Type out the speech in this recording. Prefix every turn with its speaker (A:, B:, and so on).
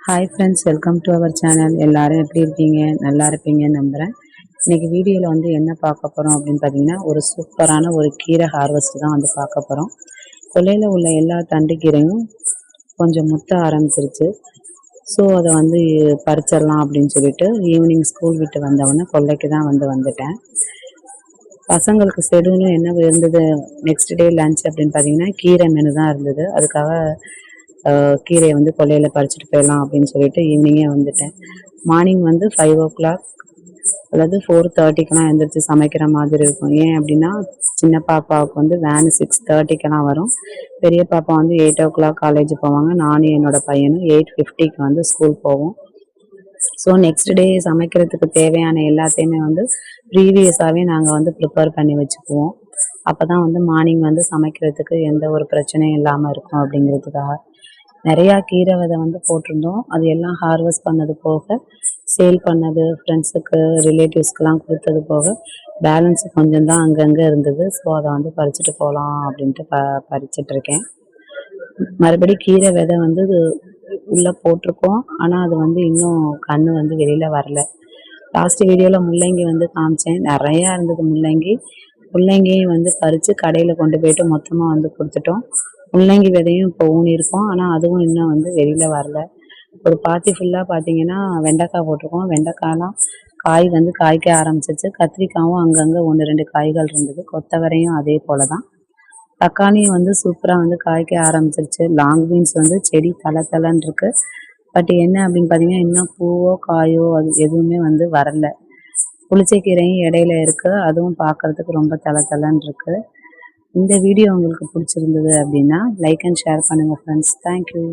A: Hi friends, welcome to our channel. எல்லாரும் எப்படி இருக்கீங்க? நல்லா இருப்பீங்கன்னு நம்புகிறேன். இன்றைக்கி வீடியோவில் வந்து என்ன பார்க்க போகிறோம் அப்படின்னு பார்த்தீங்கன்னா, ஒரு சூப்பரான ஒரு கீரை ஹார்வெஸ்ட் தான் வந்து பார்க்க போகிறோம். கொல்லையில் உள்ள எல்லா தண்டு கீரையும் கொஞ்சம் முத்த ஆரம்பிச்சிருச்சு. ஸோ அதை வந்து பறிச்சிடலாம் அப்படின்னு சொல்லிட்டு ஈவினிங் ஸ்கூல் விட்டு வந்தவொடனே கொல்லைக்கு தான் வந்துட்டேன். பசங்களுக்கு ஷெடியூலும் என்ன இருந்தது, நெக்ஸ்ட் டே லஞ்ச் அப்படின்னு பார்த்தீங்கன்னா கீரை மெனு தான் இருந்தது. அதுக்காக கீரையை வந்து கொல்லையில் பறிச்சுட்டு போயிடலாம் அப்படின்னு சொல்லிட்டு ஈவினிங்கே வந்துட்டேன். மார்னிங் வந்து 5 o'clock அதாவது 4:30க்கெல்லாம் எழுந்திரிச்சு சமைக்கிற மாதிரி இருக்கும். ஏன் அப்படின்னா சின்ன பாப்பாவுக்கு வந்து வேனு 6:30க்கெல்லாம் வரும். பெரிய பாப்பா வந்து 8 o'clock காலேஜ் போவாங்க. நானும் என்னோட பையனும் 8:50க்கு வந்து ஸ்கூல் போவோம். ஸோ நெக்ஸ்ட் டே சமைக்கிறதுக்கு தேவையான எல்லாத்தையுமே வந்து ப்ரீவியஸாகவே நாங்கள் வந்து ப்ரிப்பேர் பண்ணி வச்சுக்குவோம். அப்போ தான் வந்து மார்னிங் வந்து சமைக்கிறதுக்கு எந்த ஒரு பிரச்சனையும் இல்லாமல் இருக்கும் அப்படிங்கிறதுக்காக நிறையா கீரை விதை வந்து போட்டிருந்தோம். அது எல்லாம் ஹார்வெஸ்ட் பண்ணது போக, சேல் பண்ணது, ஃப்ரெண்ட்ஸுக்கு ரிலேட்டிவ்ஸ்க்கெலாம் கொடுத்தது போக பேலன்ஸ் கொஞ்சம் தான் அங்கங்கே இருந்தது. ஸோ அதை வந்து பறிச்சுட்டு போகலாம் அப்படின்ட்டு பறிச்சிட்ருக்கேன். மறுபடி கீரை விதை வந்து உள்ளே போட்டிருக்கோம். ஆனால் அது வந்து இன்னும் கன்று வந்து வெளியில் வரல. லாஸ்ட் வீடியோவில் முள்ளங்கி வந்து காமிச்சேன். நிறையா இருந்தது முள்ளங்கியும் வந்து பறித்து கடையில் கொண்டு போயிட்டு மொத்தமாக வந்து கொடுத்துட்டோம். முள்ளங்கி விதையும் இப்போ ஊனியிருக்கோம். ஆனால் அதுவும் இன்னும் வந்து வெளியில் வரல. ஒரு பாத்தி ஃபுல்லாக பார்த்தீங்கன்னா வெண்டைக்காய் போட்டிருக்கோம். வெண்டைக்காயெலாம் காய் வந்து காய்க்க ஆரம்பிச்சிச்சு. கத்திரிக்காயும் அங்கங்கே 1-2 காய்கள் இருந்தது. கொத்தவரையும் அதே போல் தான். தக்காளியும் வந்து சூப்பராக வந்து காய்க்க ஆரம்பிச்சிருச்சு. லாங் பீன்ஸ் வந்து செடி தளன்னு இருக்குது. பட் என்ன அப்படின்னு பார்த்தீங்கன்னா இன்னும் பூவோ காயோ அது எதுவுமே வந்து வரல. புளிச்சக்கீரையும் இடையில இருக்குது. அதுவும் பார்க்குறதுக்கு ரொம்ப தளன்னு இருக்குது. இந்த வீடியோ உங்களுக்கு பிடிச்சிருந்தது அப்படின்னா லைக் அண்ட் ஷேர் பண்ணுங்கள் ஃப்ரெண்ட்ஸ். தேங்க்யூ.